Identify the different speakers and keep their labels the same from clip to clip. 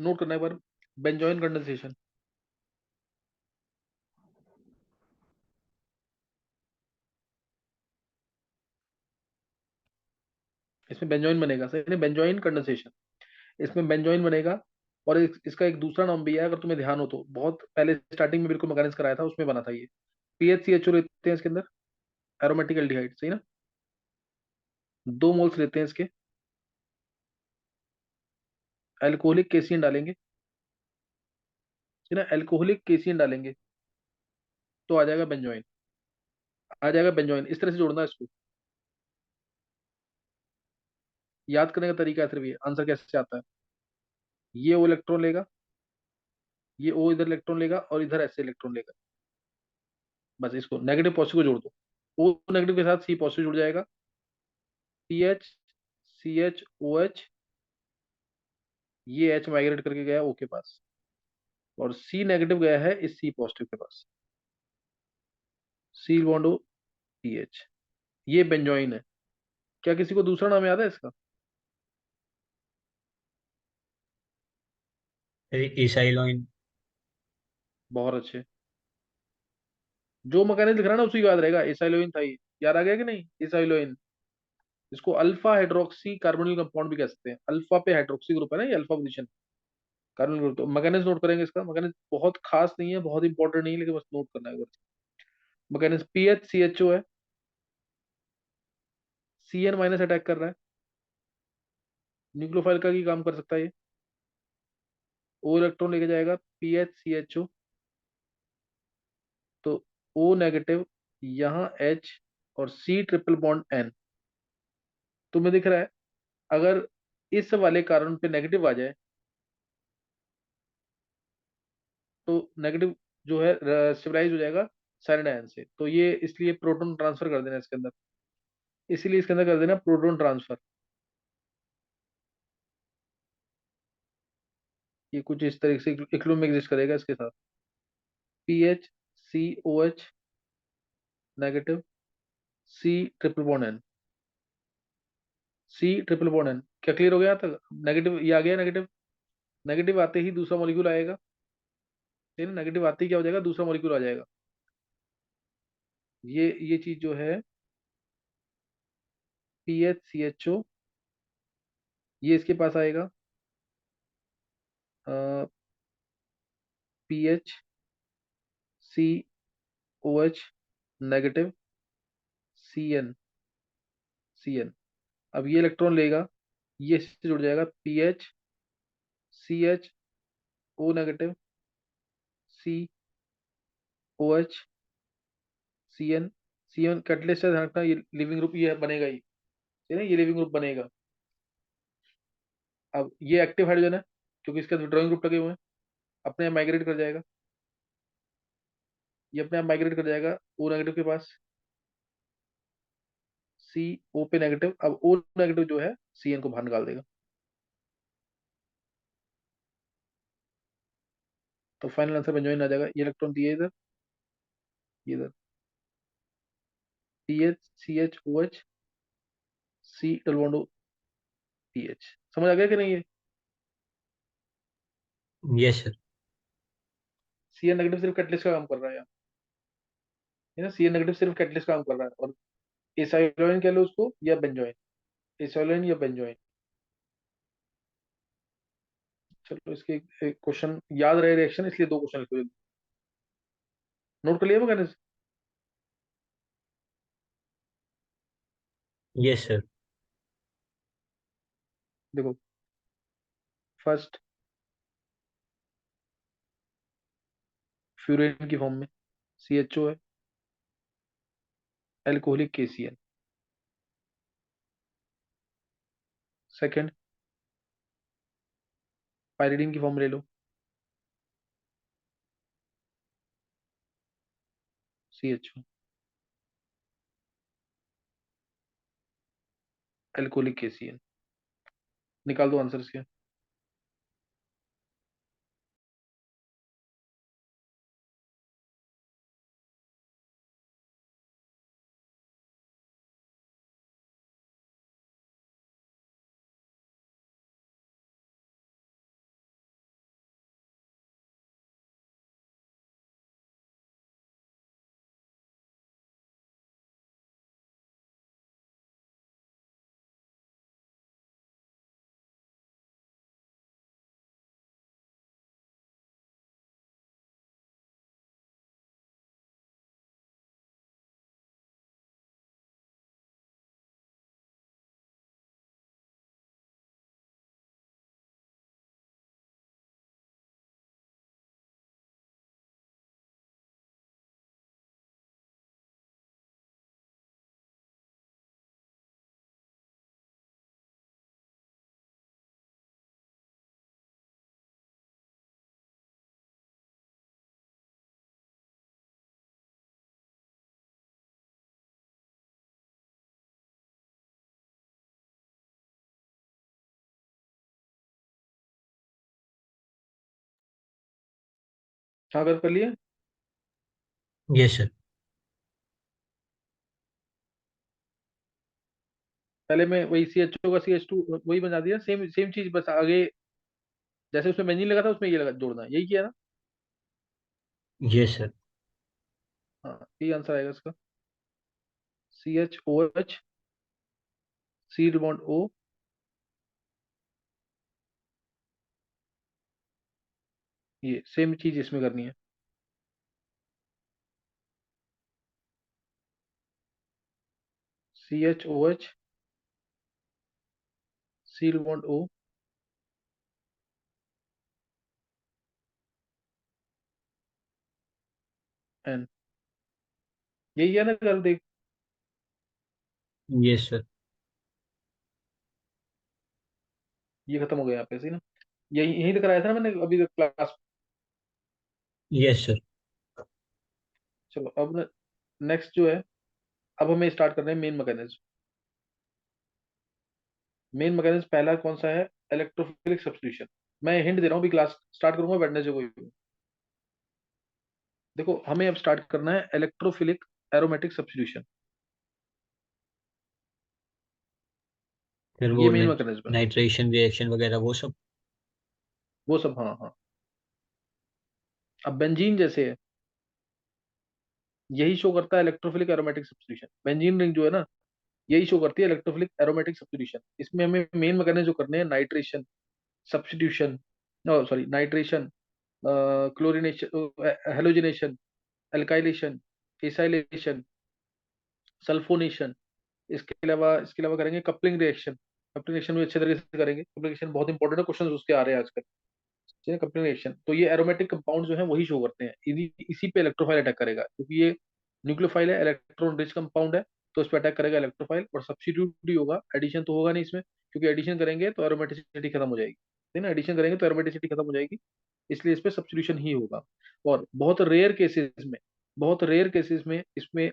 Speaker 1: Note करना एक बार। Benzoin condensation. इसमें बेंजोइन बनेगा, सही नहीं, बेंजोइन कंडेंसेशन। इसमें बेंजोइन बनेगा। और इसका एक दूसरा नाम भी है, अगर तुम्हें ध्यान हो तो, बहुत पहले स्टार्टिंग में बिल्कुल मैकेनिक्स कराया था, उसमें बना था ये। पीएचसीएचओ रहते हैं इसके अंदर, एरोमेटिक एल्डिहाइड, सही ना। 2 मोल्स रहते हैं इसके। अल्कोहलिक केसियन डालेंगे, है ना, अल्कोहलिक केसियन डालेंगे तो आ जाएगा बेंजोइन। आ जाएगा बेंजोइन, इस तरह से जोड़ना है इसको। याद करने का तरीका है सिर्फ ये, आंसर कैसे आता है। ये ओ इलेक्ट्रॉन लेगा, ये ओ इधर इलेक्ट्रॉन लेगा और इधर ऐसे इलेक्ट्रॉन लेगा। बस इसको नेगेटिव पॉजिटिव को जोड़ दो। ओ नेगेटिव के साथ सी पॉजिटिव जुड़ जाएगा। P H, C H O H, ये एच माइग्रेट करके गया ओ के पास, और सी नेगेटिव गया है इस सी पॉजिटिव के पास। सी बॉन्ड ओ पी एच। ये बेंजोइन है। क्या किसी को दूसरा नाम याद है इसका।
Speaker 2: इसाइलोइन।
Speaker 1: बहुत अच्छे। जो मैकेनिज्म दिख रहा है ना उसी को याद रहेगा, इसाइलोइन था ये। याद आ गया कि नहीं, इसाइलोइन। इसको अल्फा हाइड्रोक्सी कार्बोनिल कंपाउंड भी कह सकते हैं। अल्फा पे हाइड्रोक्सी ग्रुप है ना, ये अल्फा पोजीशन कार्बोनिल ग्रुप। तो मैकेनिज्म नोट करेंगे इसका। मैकेनिज्म बहुत खास नहीं है, बहुत इंपॉर्टेंट नहीं है, लेकिन बस नोट करना है। Mechanism P H C H O है। सी एन माइनस अटैक कर रहा है, न्यूक्लियोफाइल का ही काम कर सकता है ये। ओ इलेक्ट्रॉन लेके जाएगा P H C H O, तो ओ नेगेटिव, यहाँ एच, और सी ट्रिपल बॉन्ड एन। तुम्हें दिख रहा है, अगर इस वाले कार्बन पे नेगेटिव आ जाए तो नेगेटिव जो है स्टेबलाइज हो जाएगा साइड आयन से, तो ये इसलिए प्रोटॉन ट्रांसफर कर देना इसके अंदर। इसीलिए इसके अंदर कर देना प्रोटॉन ट्रांसफर। ये कुछ इस तरीके से इक्विलिब्रियम में एग्जिस्ट करेगा इसके साथ। P H C O H negative, C triple bond N, C triple bond N. क्या क्लियर हो गया यहाँ तक। नेगेटिव ये आ गया नेगेटिव। नेगेटिव आते ही दूसरा मॉलिक्यूल आएगा, ठीक है, नेगेटिव आते ही क्या हो जाएगा, दूसरा मॉलिक्यूल आ जाएगा। ये चीज जो है P H C H O, ये इसके पास आएगा P H C O H negative, C N, C N. अब ये इलेक्ट्रॉन लेगा, ये इससे जुड़ जाएगा P H C H O negative, C O H, C N, C N catalyst है, ध्यान रखना ये लिविंग ग्रुप ये बनेगा ही, ठीक है, ये लिविंग ग्रुप बनेगा। अब ये एक्टिव हाइड्रोजन है, क्योंकि इसके ड्राइंग ग्रुप लगे हुए हैं, अपने आप माइग्रेट कर जाएगा। ये अपने आप माइग्रेट कर जाएगा ओ नेगेटिव के पास, सी ओ पे नेगेटिव। अब ओ नेगेटिव जो है सी एन को बाहर निकाल देगा। तो फाइनल आंसर बेंजोइन आ जाएगा। ये इलेक्ट्रॉन दिए इधर, ये इधर, P H C H O H, C double bond O P H. समझ आ गया कि नहीं ये।
Speaker 2: Yes sir.
Speaker 1: C N negative सिर्फ कैटलिस्ट का काम कर रहा है यहाँ, है ना, सी एन नेगेटिव सिर्फ कैटलिस्ट का काम कर रहा है। और एसाइलोइन कह लो उसको या बेंजोइन, एसाइलोइन या बेंजोइन। चलो इसके क्वेश्चन याद रहे रिएक्शन, इसलिए 2 क्वेश्चन लिखो। नोट कर लिया मैंने।
Speaker 2: Yes sir.
Speaker 1: देखो, फर्स्ट फ्यूरेन की फॉर्म में सी एच ओ है, एल्कोहलिक केसीएल। सेकंड पायरिडीन की फॉर्म ले लो, C H O, alcoholic KCl. निकाल दो आंसर इसके। हाँ कर लिए।
Speaker 2: Yes sir.
Speaker 1: पहले मैं वही CHO का CH2 वही बना दिया, सेम सेम चीज, बस आगे जैसे उसमें बेंजीन लगा था उसमें ये लगा जोड़ना है, यही किया ना।
Speaker 2: Yes sir.
Speaker 1: हाँ यही आंसर आएगा इसका। CHOH, सी बॉन्ड O, ये सेम चीज इसमें करनी है। CHOH, सी बॉन्ड O, N, यही है ना, कर देख।
Speaker 2: Yes sir.
Speaker 1: ये खत्म हो गया यहाँ पे, सही ना। यही यही तो कराया था ना मैंने अभी तक क्लास।
Speaker 2: Yes sir.
Speaker 1: चलो अब नेक्स्ट जो है, अब हमें स्टार्ट करना है मेन मैकेनिज्म। मेन मैकेनिज्म पहला कौन सा है? Electrophilic substitution. मैं हिंट दे रहा हूँ, अभी क्लास स्टार्ट करूंगा वेडनेसडे को ही। देखो हमें अब स्टार्ट करना है इलेक्ट्रोफिलिक एरोमेटिक सब्स्टिट्यूशन।
Speaker 2: फिर
Speaker 1: ये
Speaker 2: वो
Speaker 1: मेन मैकेनिज्म है।
Speaker 2: नाइट्रेशन रिएक्शन वगैरह वो सब।
Speaker 1: वो सब, हाँ हाँ। अब बेंजीन जैसे है, यही शो करता है electrophilic aromatic substitution. Benzene ring जो है ना, यही शो करती है इलेक्ट्रोफिलिक एरोमेटिक सब्स्टिट्यूशन। इसमें हमें मेन मैकेनिज्म जो करने हैं, nitration, substitution, sorry nitration, chlorination, halogenation, alkylation, acylation, sulphonation. इसके अलावा करेंगे कपलिंग रिएक्शन। कपलिंग रिएक्शन भी अच्छे तरीके से करेंगे। कपलिंग रिएक्शन बहुत इंपॉर्टेंट है, क्वेश्चन उसके आ रहे हैं आजकल। ठीक है, कपलिंग रिएक्शन तो ये एरोमेटिक कंपाउंड जो है वही शो करते हैं, इसी पे इलेक्ट्रोफाइल अटैक करेगा, क्योंकि ये न्यूक्लियोफाइल है, इलेक्ट्रॉन रिच कंपाउंड है। तो इस पे अटैक करेगा इलेक्ट्रोफाइल, और सब्स्टिट्यूट भी होगा, एडिशन तो होगा नहीं इसमें, क्योंकि एडिशन करेंगे तो एरोमेटिसिटी खत्म हो जाएगी। ठीक है ना, एडिशन करेंगे तो एरोमेटिसिटी खत्म हो जाएगी, इसलिए इस पे सब्स्टिट्यूशन ही होगा। और बहुत रेयर केसेस में इसमें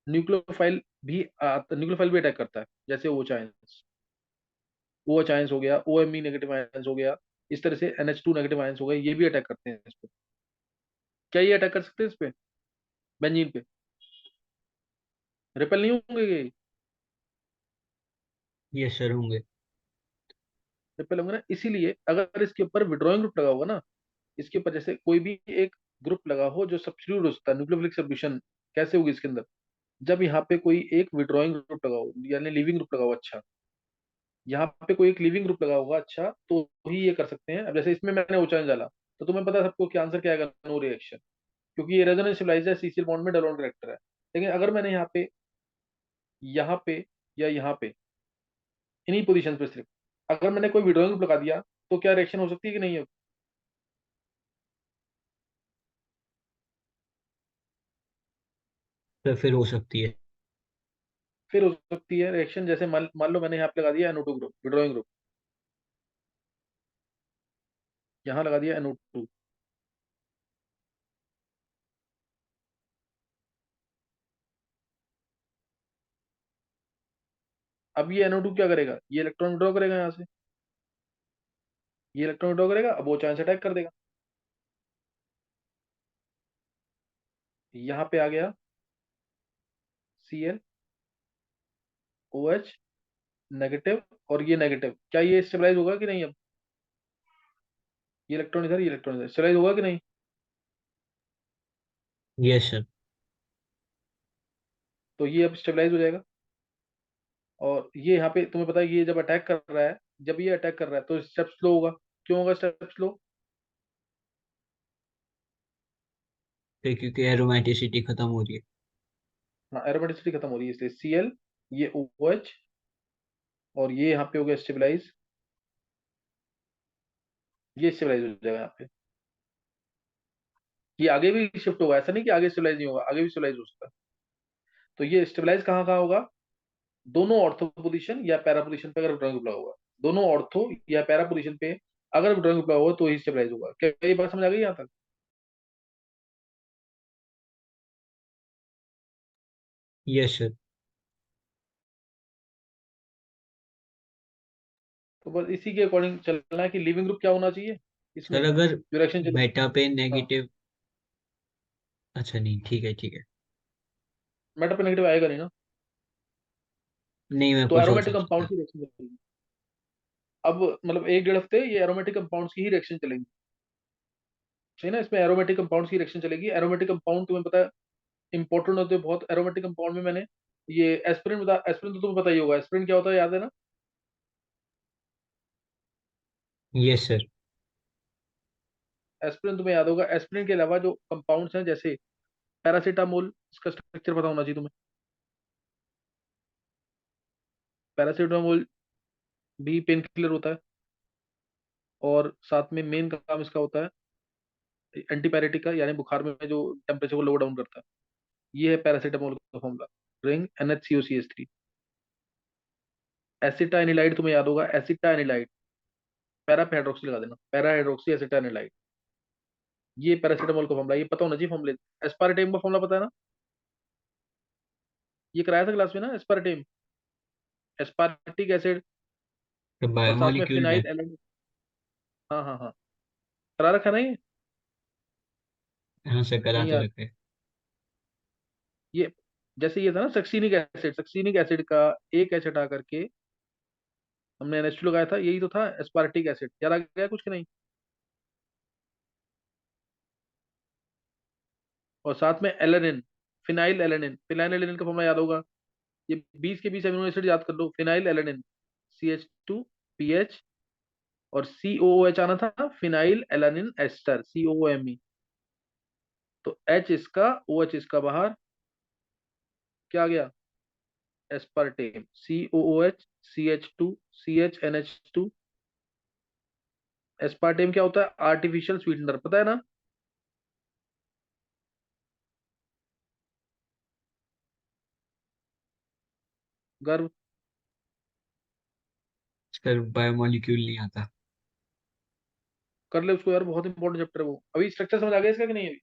Speaker 1: न्यूक्लियोफाइल भी अटैक करता है, जैसे ओ एच आयंस हो गया, OMe नेगेटिव आयंस हो गया, इस तरह से NH2 नेगेटिव आयंस हो गए, ये भी अटैक करते हैं इस पे। क्या ये अटैक कर सकते हैं इस पे, बेंजीन पे? रिपेल नहीं होंगे ये?
Speaker 2: यस सर होंगे।
Speaker 1: रिपेल होंगे ना, इसीलिए अगर इसके ऊपर विड्रॉइंग ग्रुप लगा होगा ना, इसके ऊपर जैसे कोई भी एक ग्रुप लगा हो जो सब्स्टिट्यूट हो सकता है, न्यूक्लियोफिलिक सब्स्टिट्यूशन कैसे होगी इसके अंदर? जब यहाँ पे कोई एक विड्रॉइंग ग्रुप लगा हो, यानी लिविंग ग्रुप लगा हो, अच्छा, यहाँ पे कोई एक लिविंग ग्रुप लगा होगा, अच्छा, तो ही ये कर सकते हैं। अब जैसे इसमें मैंने ऊंचाई डाला, तो तुम्हें पता है सबको क्या आंसर क्या आएगा, नो रिएक्शन, क्योंकि ये रेजोनेंस स्टेबलाइजर है, सीसीएल बॉन्ड में डलोन करेक्टर है। लेकिन अगर मैंने यहाँ पे या यहाँ पे, इन्हीं पोजीशन पे सिर्फ अगर मैंने कोई विड्रॉइंग ग्रुप लगा दिया, तो क्या रिएक्शन हो सकती है कि नहीं है?
Speaker 2: तो फिर हो सकती है।
Speaker 1: फिर हो सकती है रिएक्शन, जैसे मान लो मैंने यहाँ पे लगा दिया NO2 ग्रुप, विड्रॉइंग ग्रुप, यहाँ लगा दिया NO2। अब ये NO2 क्या करेगा, ये इलेक्ट्रॉन विड्रॉ करेगा यहाँ से, ये इलेक्ट्रॉन विड्रॉ करेगा, अब वो चांस अटैक कर देगा। यहाँ पे आ गया ClOH नेगेटिव, और ये नेगेटिव, क्या ये स्टेबलाइज होगा कि नहीं? अब ये इलेक्ट्रॉन इधर, ये इलेक्ट्रॉन इधर, स्टेबलाइज होगा कि नहीं?
Speaker 2: Yes sir.
Speaker 1: तो ये अब स्टेबलाइज हो जाएगा। और ये यहाँ पे तुम्हें पता है, ये जब अटैक कर रहा है, जब ये अटैक कर रहा है तो स्टेप स्लो होगा। क्यों होगा स्टेप स्लो?
Speaker 2: फिर क्योंकि एरोमेटिसिटी खत्म हो रही है।
Speaker 1: हाँ, एरोमेटिसिटी खत्म हो रही है, इसलिए Cl, ये OH, और ये यहाँ पे हो गया स्टेबलाइज, ये स्टेबलाइज हो जाएगा यहाँ पे। ये आगे भी शिफ्ट होगा, ऐसा नहीं कि आगे स्टेबलाइज नहीं होगा, आगे भी स्टेबलाइज हो सकता है। तो ये स्टेबलाइज कहाँ कहाँ होगा? दोनों ऑर्थो पोजीशन या पैरा पोजीशन पे, अगर ड्राइंग ग्रुप लगा होगा, दोनों ऑर्थो या पैरा पोजीशन पे अगर ड्राइंग ग्रुप लगा होगा तो ही स्टेबलाइज होगा। क्या ये बात समझ आ गई यहाँ तक?
Speaker 2: Yes sir.
Speaker 1: तो बस इसी के अकॉर्डिंग चलना है कि लिविंग ग्रुप क्या होना चाहिए इसमें,
Speaker 2: सर अगर
Speaker 1: जो रिएक्शन चल।
Speaker 2: बेटा पे
Speaker 1: हाँ
Speaker 2: नेगेटिव अच्छा नहीं, ठीक है ठीक है।
Speaker 1: मेटल पे नेगेटिव आएगा नहीं ना।
Speaker 2: नहीं, मैं
Speaker 1: तो
Speaker 2: कुछ और
Speaker 1: एरोमेटिक
Speaker 2: सोच रहा
Speaker 1: कंपाउंड
Speaker 2: था।
Speaker 1: की रिएक्शन चलेगी। अब मतलब 1 1.5 हफ्ते ये एरोमेटिक कंपाउंड्स की ही रिएक्शन चलेंगी। सही ना, इसमें एरोमेटिक कंपाउंड्स की रिएक्शन चलेगी। एरोमेटिक कंपाउंड तुम्हें पता है इंपॉर्टेंट होते हैं बहुत। एरोमेटिक कंपाउंड में मैंने ये एस्पिरिन बता, एस्पिरिन तो तुम्हें पता ही होगा। एस्पिरिन क्या होता है, याद है ना?
Speaker 2: Yes sir.
Speaker 1: एस्पिरिन तुम्हें याद होगा। एस्पिरिन के अलावा जो कंपाउंड्स हैं जैसे पैरासीटामोल, इसका स्ट्रक्चर पता होना चाहिए तुम्हें। पैरासीटामोल भी पेन किलर होता है, और साथ में मेन काम इसका होता है एंटीपायरेटिक का, यानी बुखार में जो टेम्परेचर को लो डाउन करता है। ये है पैरासीटामोल का फॉर्मूला, रिंग NH3। एसिटा एनिलाइड तुम्हें याद होगा, एसिटा एनिलाइड। पैरा पे हाइड्रोक्सी लगा देना, पैरा हाइड्रोक्सी एसिटा एनिलाइड। ये पैरासीटामोल का फॉर्मूला, ये पता होना चाहिए फॉर्मूले। एस्पार्टेम का फॉर्मूला पता है ना? ये कराया था क्लास में ना, एस्पार्टेम, एस्पार्टिक एसिड,
Speaker 2: तो
Speaker 1: और साथ में
Speaker 2: बायोमोलिक्यूल में।
Speaker 1: फिनाइल एल्ड। हाँ हाँ हाँ, करा रखा है ना ये?
Speaker 2: हाँ सर, करा
Speaker 1: नहीं
Speaker 2: तो
Speaker 1: यार,
Speaker 2: रखे।
Speaker 1: ये जैसे ये था ना सक्सीनिक एसिड, सक्सीनिक एसिड का एक एच हटा करके हमने NH2 लगाया था, यही तो था एस्पार्टिक एसिड। याद आ गया कुछ कि नहीं? और साथ में alanine, phenyl alanine. Phenyl alanine का फॉर्मूला याद होगा। ये 20 के 20 अमीनो एसिड याद कर लो। फिनाइल एलेनिन, CH2 PH, और COOH आना था, फिनाइल एलानिन एस्टर, COOME। तो H इसका, OH इसका बाहर, क्या आ गया? Aspartame, COOH CH2CHNH2। एस्पार्टेम क्या होता है? आर्टिफिशियल स्वीटनर, पता है ना? गर्व,
Speaker 2: सर बायोमोलिक्यूल नहीं आता।
Speaker 1: कर ले उसको यार, बहुत इंपॉर्टेंट चैप्टर है वो। अभी स्ट्रक्चर समझ आ गया इसका कि नहीं?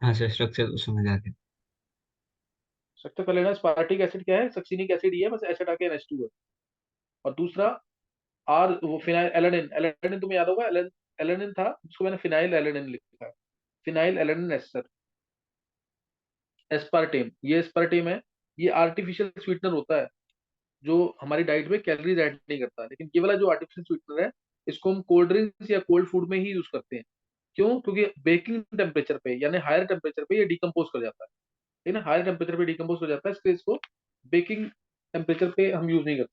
Speaker 2: हाँ सर, स्ट्रक्चर तो समझ आ गया।
Speaker 1: स्ट्रक्चर कर लेना। स्पार्टिक एसिड क्या है? सक्सीनिक एसिड ही है, बस एसिड आके NH2 है। और दूसरा आर, वो फिनाइल एलेनिन। एलेनिन तुम्हें याद होगा, एलेनिन था, उसको मैंने फिनाइल एलेनिन लिखा है, फिनाइल एलेनिन एस्टर। एस्पार्टेम, ये एस्पार्टेम है, ये आर्टिफिशियल स्वीटनर होता है जो हमारी डाइट में कैलोरीज ऐड नहीं करता। लेकिन ये वाला जो आर्टिफिशियल स्वीटनर है, इसको हम कोल्ड ड्रिंक्स या कोल्ड फूड में ही यूज करते हैं। क्यों? क्योंकि बेकिंग टेम्परेचर पे, यानी हायर टेम्परेचर पे ये डिकम्पोज कर जाता है। ठीक है ना, हायर टेम्परेचर पे डिकम्पोज कर जाता है, इसलिए इसको बेकिंग टेम्परेचर पे हम यूज नहीं करते।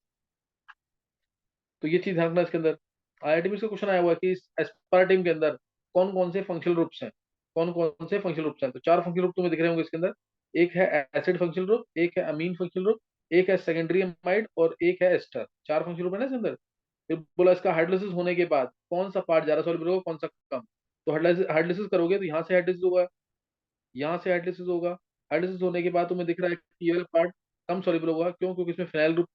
Speaker 1: तो ये चीज ध्यान रखना इसके अंदर। IIT में इसका क्वेश्चन आया हुआ है कि इस एस्पार्टिम के अंदर कौन कौन से फंक्शनल ग्रुप्स हैं। कौन कौन से फंक्शनल ग्रुप्स हैं? तो 4 फंक्शनल ग्रुप तुम्हें दिख रहे होंगे इसके अंदर। एक है एसिड फंक्शनल ग्रुप, एक है अमीन फंक्शनल ग्रुप, एक है सेकेंडरी अमाइड, और एक है एस्टर। 4 फंक्शनल ग्रुप है ना इसके अंदर। फिर बोला इसका हाइड्रोलिसिस होने के बाद कौन सा पार्ट ज्यादा सॉल्युबल होगा, कौन सा कम। तो हाइड्रोलिसिस करोगे तो यहाँ से हाइड्रोलिसिस होगा, यहाँ से हाइड्रोलिसिस होगा। हाइड्रोलिसिस होने के बाद तुम्हें दिख रहा है कि ये वाला पार्ट कम सॉल्युबल होगा। क्यों? क्योंकि इसमें फिनाइल ग्रुप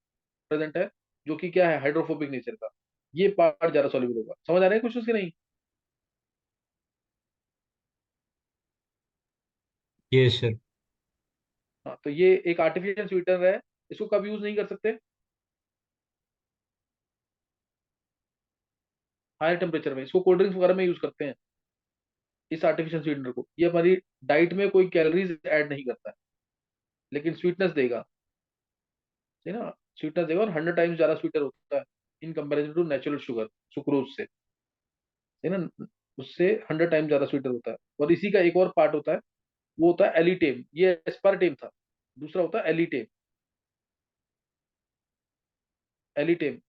Speaker 1: प्रेजेंट है, जो कि क्या है, हाइड्रोफोबिक नेचर का। ये पार्ट ज्यादा सॉल्युबल होगा। समझ आ रहा है कुछ उसके नहीं?
Speaker 2: ये सर।
Speaker 1: हाँ, तो ये एक आर्टिफिशियल स्वीटनर है। इसको कब यूज नहीं कर सकते? हायर टेम्परेचर में। इसको कोल्ड ड्रिंक्स वगैरह में यूज करते हैं, इस आर्टिफिशियल स्वीटनर को। ये हमारी डाइट में कोई कैलोरीज ऐड नहीं करता है, लेकिन स्वीटनेस देगा। है ना, स्वीटनेस देगा, और 100 टाइम्स ज्यादा स्वीटर होता है in comparison to natural sugar, sucrose से। है ना, उससे 100 टाइम्स ज्यादा स्वीटर होता है। और इसी का एक और पार्ट होता है, वो होता है एलिटेम। ये एस्पार्टेम था, दूसरा होता है एलिटेम। एलिटेम,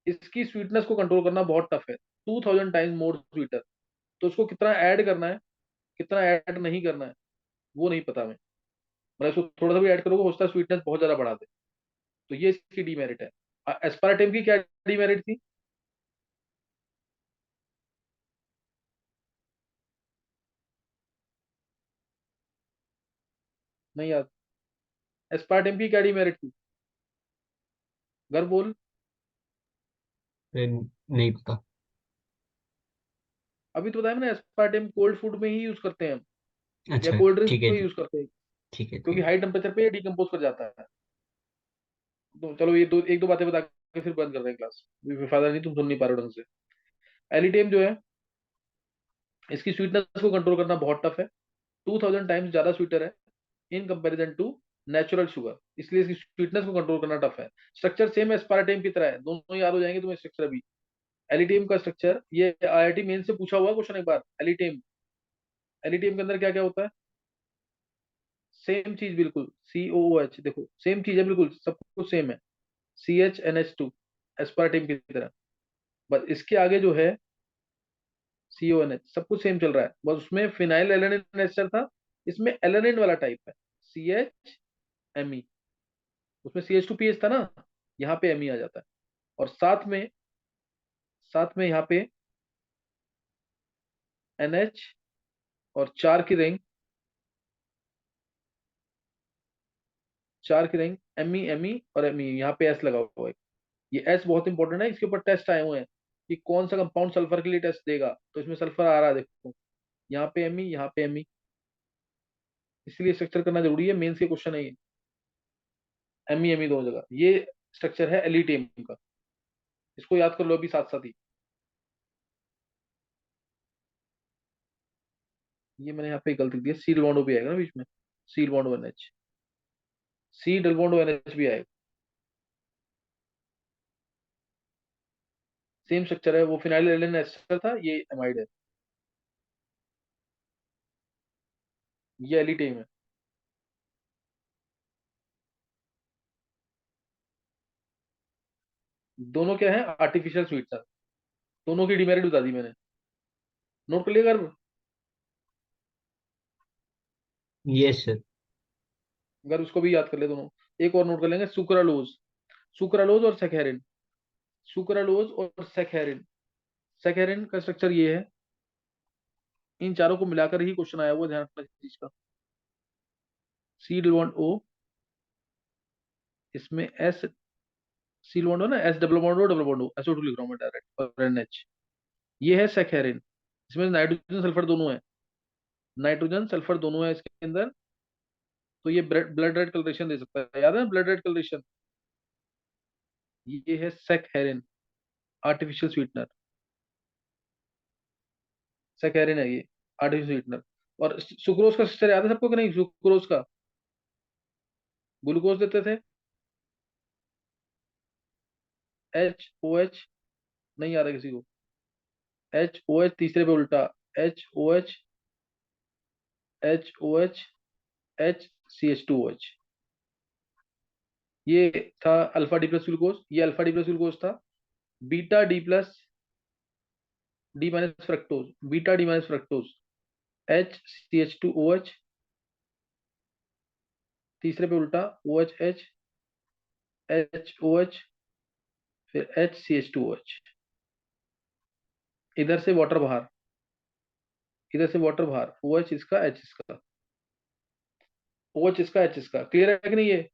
Speaker 1: इसकी स्वीटनेस को कंट्रोल करना बहुत टफ है, 2000 टाइम्स मोर स्वीटर। तो उसको कितना ऐड करना है, कितना ऐड नहीं करना है, वो नहीं पता हमें। मतलब इसको थोड़ा सा भी ऐड करोगे, हो सकता है स्वीटनेस बहुत ज्यादा बढ़ा दे। तो ये इसकी डीमेरिट है। एस्पार्टेम की क्या डीमेरिट थी? नहीं याद? एस्पार्टेम की क्या डीमेरिट थी? घर बोल।
Speaker 2: फिर नहीं पता।
Speaker 1: अभी तो बताया मैंने, एस्पार्टेम कोल्ड फूड में ही यूज करते हैं हम, या
Speaker 2: अच्छा
Speaker 1: कोल्ड ड्रिंक्स
Speaker 2: ठीक है
Speaker 1: में
Speaker 2: जी।
Speaker 1: यूज करते हैं,
Speaker 2: ठीक है
Speaker 1: क्योंकि
Speaker 2: ठीक है।
Speaker 1: हाई टेम्परेचर पे ये डिकम्पोज कर जाता है। तो चलो ये दो, एक दो बातें बता के फिर बंद कर रहे हैं क्लास, फायदा नहीं, तुम सुन नहीं पा रहे हो ढंग से। एलिटेम जो है, इसकी स्वीटनेस को कंट्रोल करना बहुत टफ है। 2000 टाइम्स ज्यादा स्वीटर है in comparison to natural sugar, इसलिए इसकी स्वीटनेस को कंट्रोल करना टफ है। स्ट्रक्चर सेम एस्पार्टेम की तरह है, दोनों याद हो जाएंगे तुम्हें स्ट्रक्चर अभी। एलिटेम का स्ट्रक्चर, ये आईआईटी मेन से पूछा हुआ क्वेश्चन एक बार। एलिटेम, एलिटेम के अंदर क्या क्या होता है? सेम चीज बिल्कुल, COOH, देखो सेम चीज है बिल्कुल, सब कुछ सेम है। CHNH2, एस्पार्टेम की तरह। बस इसके आगे जो है CONH, सब कुछ सेम चल रहा है, बस उसमें फिनाइल एलेनिन एस्टर था, इसमें एलेनिन वाला टाइप है, CHME। उसमें CH2PH था ना, यहाँ पे ME आ जाता है। और साथ में यहाँ पे NH और चार की रिंग ME और ME, यहाँ पे S लगा हुआ है। ये S बहुत इंपॉर्टेंट है, इसके ऊपर टेस्ट आए हुए हैं कि कौन सा कंपाउंड सल्फर के लिए टेस्ट देगा, तो इसमें सल्फर आ रहा है देखो, यहाँ पे ME, यहाँ पे ME, इसलिए स्ट्रक्चर करना जरूरी है, मेंस के क्वेश्चन है ये। ME दोनों जगह, ये स्ट्रक्चर है एलिटेम का, इसको याद कर लो अभी साथ साथ ही। ये मैंने यहाँ पे गलती दी है, सी डबल बॉन्ड भी आएगा ना बीच में, C double bond NH, C double bond NH भी आएगा। सेम स्ट्रक्चर है, वो फिनाइल एलिन एस्टर था, ये एमाइड है, ये एलिटेम है। दोनों क्या है, आर्टिफिशियल स्वीटनर। दोनों की डिमेरिट बता दी मैंने, नोट कर लिया कर।
Speaker 2: Yes sir.
Speaker 1: अगर उसको भी याद कर ले दोनों। एक और नोट कर लेंगे, सुक्रालोज, सुक्रालोज और सेकेरिन, सुक्रालोज और सेकेरिन। सेकेरिन का स्ट्रक्चर ये है, इन चारों को मिलाकर ही क्वेश्चन आया हुआ, ध्यान रखना इस चीज का। सी डबल बॉन्ड O, इसमें S, सी डबल बॉन्ड हो ना, S double bond O double bond O, SO2 लिख रहा हूँ मैं डायरेक्ट, और NH, ये है सेकेरिन। इसमें नाइट्रोजन सल्फर दोनों है, नाइट्रोजन सल्फर दोनों है इसके अंदर, तो ये ब्लड रेड कलरेशन दे सकता है, याद है ब्लड रेड कलरेशन। ये है सेकेरिन, आर्टिफिशियल स्वीटनर, सेकेरिन है ये, आर्टिफिशियल स्वीटनर। और सुक्रोज का स्ट्रक्चर याद है सबको कि नहीं, सुक्रोज का ग्लूकोज देते थे, HOH, नहीं आ रहा किसी को, HOH तीसरे पे उल्टा, HOH, HOH, HCH2OH, ये था अल्फा डी प्लस ग्लूकोज, ये अल्फा डी प्लस ग्लूकोज था। Beta D plus D minus fructose, beta D minus fructose, HCH2OH, तीसरे पे उल्टा OH, HOH, फिर HCH2OH, इधर से वाटर बाहर, इधर से वाटर बाहर, OH इसका, H इसका, OH इसका, H इसका, क्लियर है कि नहीं ये?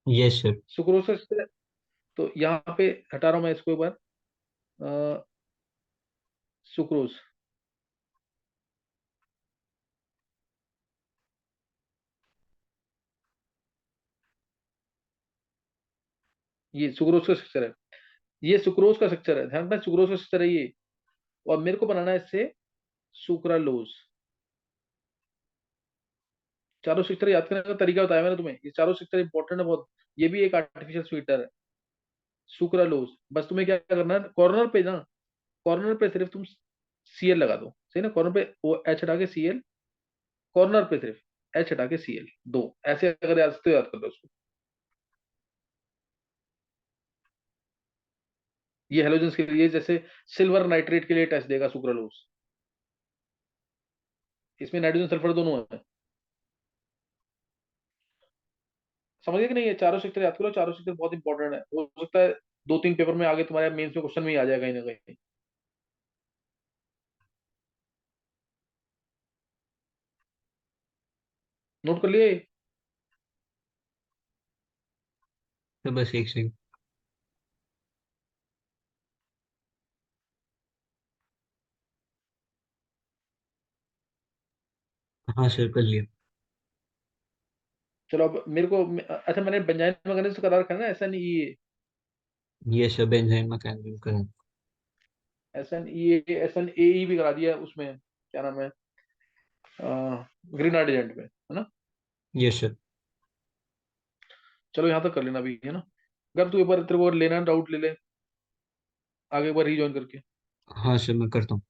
Speaker 2: Yes sir.
Speaker 1: सुक्रोज का, तो यहाँ पे हटा रहा हूँ मैं इसको एक बार, सुक्रोज, ये सुक्रोज का स्ट्रक्चर है, ये सुक्रोज का स्ट्रक्चर है, ध्यान रखना सुक्रोज का स्ट्रक्चर है ये। और मेरे को बनाना है इससे सुक्रालोज। चारों स्ट्रक्चर याद करने का तरीका बताया मैंने तुम्हें, ये चारों स्ट्रक्चर इंपॉर्टेंट है बहुत। ये भी एक आर्टिफिशियल स्वीटनर है, सुक्रालोज। बस तुम्हें क्या करना है, कॉर्नर पे ना, कॉर्नर पे सिर्फ तुम Cl लगा दो, सही ना, कॉर्नर पे वो H हटा के Cl, कॉर्नर पे सिर्फ H हटा के Cl, दो, ऐसे अगर याद तो याद कर लो उसको। ये हेलोजेंस के लिए, जैसे सिल्वर नाइट्रेट के लिए टेस्ट देगा सुक्रालोज, इसमें नाइट्रोजन सल्फर दोनों है। समझ गए कि नहीं, ये चारों सेक्टर याद करो, चारों सेक्टर बहुत इंपॉर्टेंट है, हो सकता है 2-3 पेपर में आगे तुम्हारे मेंस में क्वेश्चन में ही आ जाएगा कहीं ना कहीं। नोट कर लिए?
Speaker 2: तो बस एक सेकंड। हाँ सर, कर लिया।
Speaker 1: चलो अब मेरे को, अच्छा मैंने बेंजाइन मैकेनिज्म करा रखा है ना,
Speaker 2: यस सर, बेंजाइन मैकेनिज्म का है।
Speaker 1: SNE, SNAE भी करा दिया है उसमें। क्या नाम है, ग्रीनाइट एजेंट में, है ना।
Speaker 2: Yes sir.
Speaker 1: चलो यहाँ तक कर लेना अभी, है ना। अगर तू एक बार, तेरे को अगर लेना है डाउट ले ले, आगे एक बार रीजॉइन करके।
Speaker 2: हाँ सर, मैं करता हूँ।